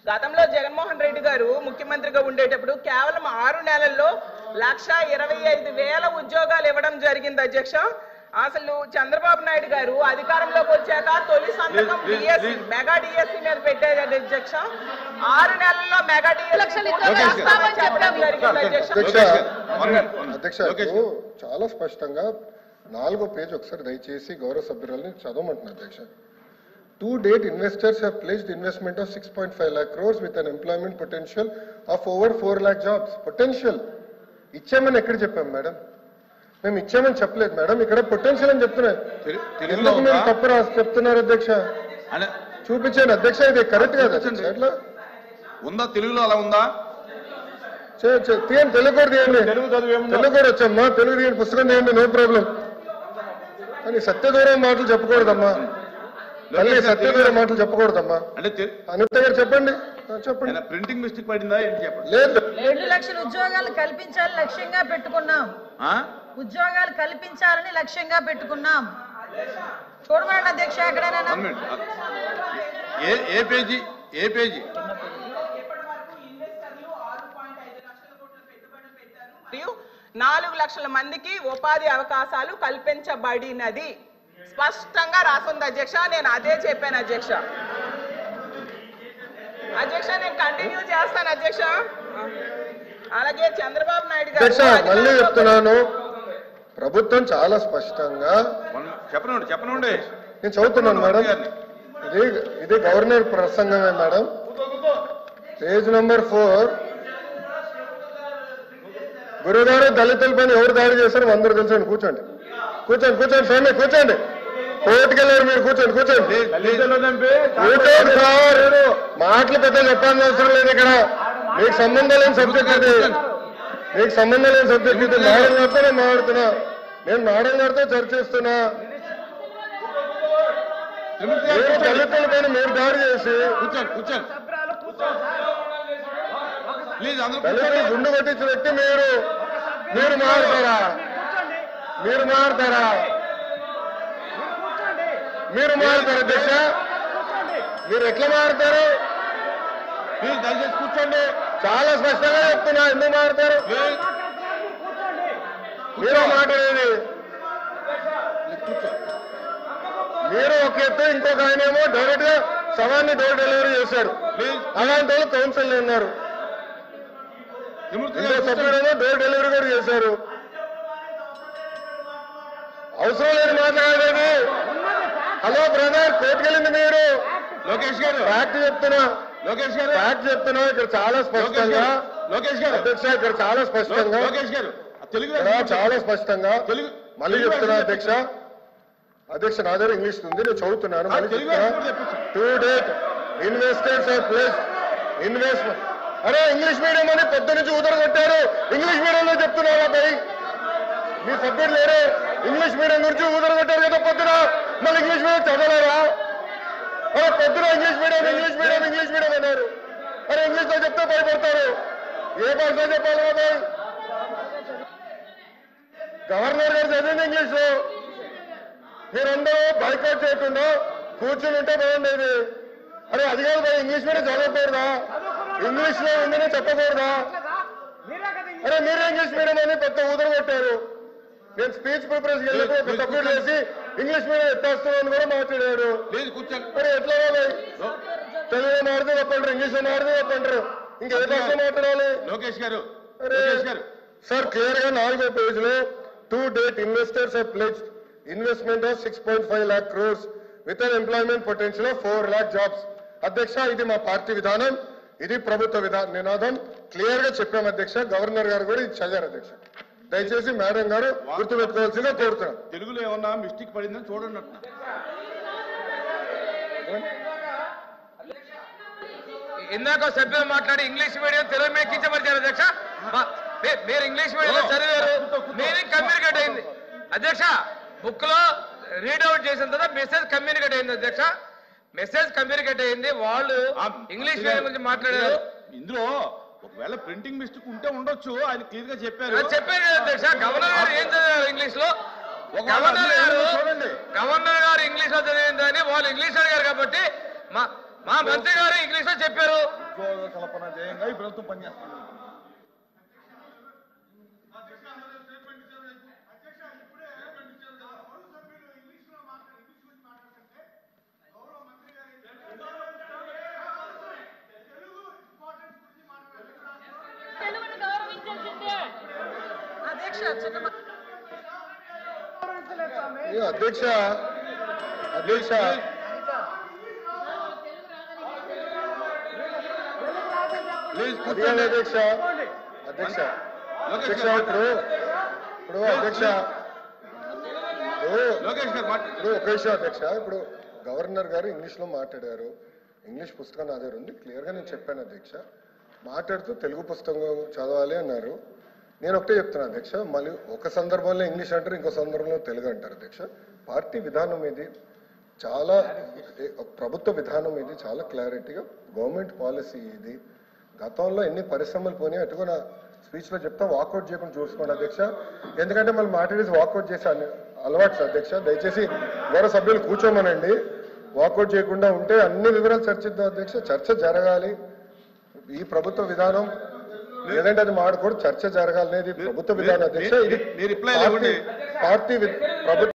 గతంలో జగన్మోహన్ రెడ్డి గారు ముఖ్యమంత్రిగా ఉండేటప్పుడు కేవలం 6 నెలల్లో 1,25,000 ఉద్యోగాలు ఇవ్వడం జరిగింది అధ్యక్ష. అసలు చంద్రబాబు నాయుడు గారు అధికారంలోకి వచ్చాక తొలి సంతకం డిఎస్సి మెగా డిఎస్సి మీద పెట్టారు అధ్యక్ష. 6 నెలల్లో మెగా డిఎస్సి అధ్యక్ష చాలా స్పష్టంగా 4వ పేజ్ ఒకసారి దయచేసి గౌరవ సభ్యురాలని చదవమంటున్నారు అధ్యక్ష. To date, investors have pledged investment of 6.5 lakh crores with an employment potential of over 4 lakh jobs. Potential. ఇచ్చామని ఎక్కడ చెప్పాం మేడం? మేము ఇచ్చామని చెప్పలేదు మేడం, ఇక్కడ పొటెన్షియల్ అని చెప్తున్నారు. ఎందుకు మీరు తప్పు రాసి చెప్తున్నారు అధ్యక్ష? చూపించాను అధ్యక్ష, ఇది కరెక్ట్ కాదు అధ్యక్ష. ఎట్లా ఉందా తెలుగులో? అలా ఉందా? తీయండి, తెలుగు కూడా తీయండి. తెలుగు కూడా వచ్చమ్మా, తెలుగు తీయండి, పుస్తకం తీయండి, నో ప్రాబ్లం. కానీ సత్యదూరం మాటలు చెప్పకూడదమ్మా, మళ్ళీ సత్యదూరం మాటలు చెప్పకూడదమ్మా. అనిత గారు చెప్పండి. చెప్పండి. ప్రింటింగ్ మిస్టేక్ పడిందా ఏంటి చెప్పండి. లేదు, 2 లక్షల ఉద్యోగాలు కల్పించాలని లక్ష్యంగా పెట్టుకున్నాం. ఉద్యోగాలు కల్పించాలని లక్ష్యంగా పెట్టుకున్నాం. చూడమండి అధ్యక్ష, ఎక్కడైనా ఏ పేజీ? 4 లక్షల మందికి ఉపాధి అవకాశాలు కల్పించబడినది స్పష్టంగా రాసుంది అధ్యక్ష. నేను అదే చెప్పాను అధ్యక్ష. నేను కంటిన్యూ చేస్తాను అధ్యక్ష. అలాగే చంద్రబాబు నాయుడు గారు మళ్ళీ చెప్తున్నాను, ప్రభుత్వం చాలా స్పష్టంగా చెప్పనండి. నేను చదువుతున్నాను మేడం, ఇది గవర్నర్ ప్రసంగమే మేడం. Page number 4. గురుగారు దళితులపైన ఎవరు దాడి చేశారో అందరూ తెలుసండి. కూర్చోండి స్వామి, కూర్చోండి. కోర్టుకెళ్ళారు మీరు, కూర్చోండి. కూర్చోండి సార్, మాటలు పెద్ద చెప్పాల్సిన అవసరం లేదు. ఇక్కడ మీకు సంబంధం లేని సబ్జెక్ట్ ఇది, మేడం గారితో నేను మాట్లాడుతున్నా, నేను మేడం గారితో చర్చిస్తున్నా. మీరు దళితులపైన మీరు దాడి చేసి దళితులు గుండు కొట్టించిన వ్యక్తి మీరు మారుతారా? అధ్యక్ష, మీరు ఎట్లా మారుతారు? దయచేసి కూర్చోండి. చాలా స్పష్టంగా చెప్తున్నా, ఎందుకు మారుతారు? మీరు మాట్లాడేది మీరు ఒక ఎత్తు, ఇంకొక ఆయన ఏమో డైరెక్ట్ గా సవాన్ని డోర్ డెలివరీ చేశారు. అలాంటి వాళ్ళు కౌన్సిల్ ఉన్నారు. ఇంకో సభ్యుడేమో డోర్ డెలివరీ కూడా చేశారు. అవసరం లేదు మాట్లాడేది. హలో బ్రదర్, కోర్టుకెళ్ళింది మీరు. లోకేష్ గారు ఫ్యాక్ట్ చెప్తున్నా, ఇక్కడ చాలా స్పష్టంగా అధ్యక్ష, ఇక్కడ చాలా స్పష్టంగా మళ్ళీ చెప్తున్నా అధ్యక్ష. నా దగ్గర ఇంగ్లీష్ ఉంది, నేను చదువుతున్నాను. మళ్ళీ చెప్తున్నా. To date investors are place investment. అరే ఇంగ్లీష్ మీడియం అని పొద్దు నుంచి కొట్టారు. ఇంగ్లీష్ మీడియంలో చెప్తున్నారా భయ్? మీ సభ్యుడు లేరు. ఇంగ్లీష్ మీడియం గురించి కొట్టారు కదా పొద్దున. మళ్ళీ ఇంగ్లీష్ మీడియం చదవలేరా? పొద్దున ఇంగ్లీష్ మీడియం అన్నారు. అరే ఇంగ్లీష్ లో చెప్తే భయపడతారు. ఏ భాషలో చెప్పాలి బాబాయ్? గవర్నర్ గారు చదివింది ఇంగ్లీష్ లో. మీరందరూ బైకాట్ చేయకుండా కూర్చుని ఉంటే బాగుండేది. అరే అది కాదు బాయ్, ఇంగ్లీష్ మీడియం చదవకూడదా? ఇంగ్లీష్ లో ఉందని చెప్పకూడదా? అరే మీరే ఇంగ్లీష్ మీడియం అని పెద్ద కొట్టారు. నేను స్పీచ్ ప్రిపరేషన్ వెళ్ళినప్పుడు ఒక సభ్యుడు వేసి ఇంగ్లీష్ మీడియం ఎత్తేస్తామని కూడా మాట్లాడారు. మరి ఎట్లా తెలుగులో మాడితే చెప్పంటారు, ఇంగ్లీష్ లో మాడితే చెప్పంటారు, ఇంకా ఏ భాష మాట్లాడాలి? లోకేష్ గారు సార్ క్లియర్ గా 4వ పేజ్ లో to date investors have pledged investment of 6.5 lakh crores with an employment potential of 4 lakh jobs. అధ్యక్ష, ఇది మా పార్టీ విధానం, ఇది ప్రభుత్వ నినాదం. క్లియర్ గా చెప్పాం అధ్యక్ష. గవర్నర్ గారు కూడా ఇది చదివారు అధ్యక్ష. దయచేసి మేడం గారు గుర్తుపెట్టుకోవాల్సిందిగా కోరుతున్నాం. తెలుగులో ఏమన్నా మిస్టేక్ పడిందని చూడండి. ఇందాక సభ్యులు మాట్లాడి ఇంగ్లీష్ మీడియం తెలుగు మీడియం కించపరిచారు అధ్యక్ష. మీరు ఇంగ్లీష్ మీడియంలో చదివారు, మీనింగ్ కమ్యూనికేట్ అయింది అధ్యక్ష. బుక్ లో రీడౌట్ చేసిన తర్వాత మెసేజ్ కమ్యూనికేట్ అయింది అధ్యక్ష. మెసేజ్ కమ్యూనికేట్ అయింది. వాళ్ళు ఇంగ్లీష్ మీడియం గురించి మాట్లాడారు. ఇందులో ఒకవేళ ప్రింటింగ్ మిస్టేక్ ఉంటే ఉండొచ్చు, ఆయన క్లియర్ గా చెప్పారు అధ్యక్ష. గవర్నర్ గారు ఏం చదివారు ఇంగ్లీష్ లో? గవర్నర్ గారు ఇంగ్లీష్ లో చదివిందని వాళ్ళు ఇంగ్లీష్ అడిగారు కాబట్టి మా మంత్రి గారు ఇంగ్లీష్ లో చెప్పారు. ఉద్యోగ కల్పన ధ్యేయంగా ఈ ప్రభుత్వం పనిచేస్తుంది. అధ్యక్ష చిన్న అధ్యక్ష అధ్యక్ష అది కాదు అధ్యక్ష అధ్యక్ష అధ్యక్ష ఇప్పుడు అధ్యక్ష లోకేష్ గారు ఇప్పుడు ఒక విషయం అధ్యక్ష, ఇప్పుడు గవర్నర్ గారు ఇంగ్లీష్ లో మాట్లాడారు, ఇంగ్లీష్ పుస్తకం నా దగ్గర ఉంది, క్లియర్ గా నేను చెప్పాను అధ్యక్ష. మాట్లాడుతూ తెలుగు పుస్తకం చదవాలి అన్నారు. నేను ఒకటే చెప్తున్నా అధ్యక్ష, మళ్ళీ ఒక సందర్భంలో ఇంగ్లీష్ అంటారు, ఇంకో సందర్భంలో తెలుగు అంటారు అధ్యక్ష. పార్టీ విధానం ఇది చాలా, ప్రభుత్వ విధానం ఇది చాలా క్లారిటీగా, గవర్నమెంట్ పాలసీ ఇది. గతంలో ఎన్ని పరిశ్రమలు పోయినాయి అటు కూడా స్పీచ్ లో చెప్తా, వాకౌట్ చేయకుండా చూసుకోండి అధ్యక్ష. ఎందుకంటే మళ్ళీ మాట్లాడేసి వాకౌట్ చేసే అలవాటు అధ్యక్ష. దయచేసి గౌరవ సభ్యులు కూర్చోమనండి, వాకౌట్ చేయకుండా ఉంటే అన్ని వివరాలు చర్చిద్దాం అధ్యక్ష. చర్చ జరగాలి, ఈ ప్రభుత్వ విధానం లేదంటే అది మాడకూడదు, చర్చ జరగాలనేది ప్రభుత్వ విధానం అధ్యక్ష. ఇది పార్టీ ప్రభుత్వ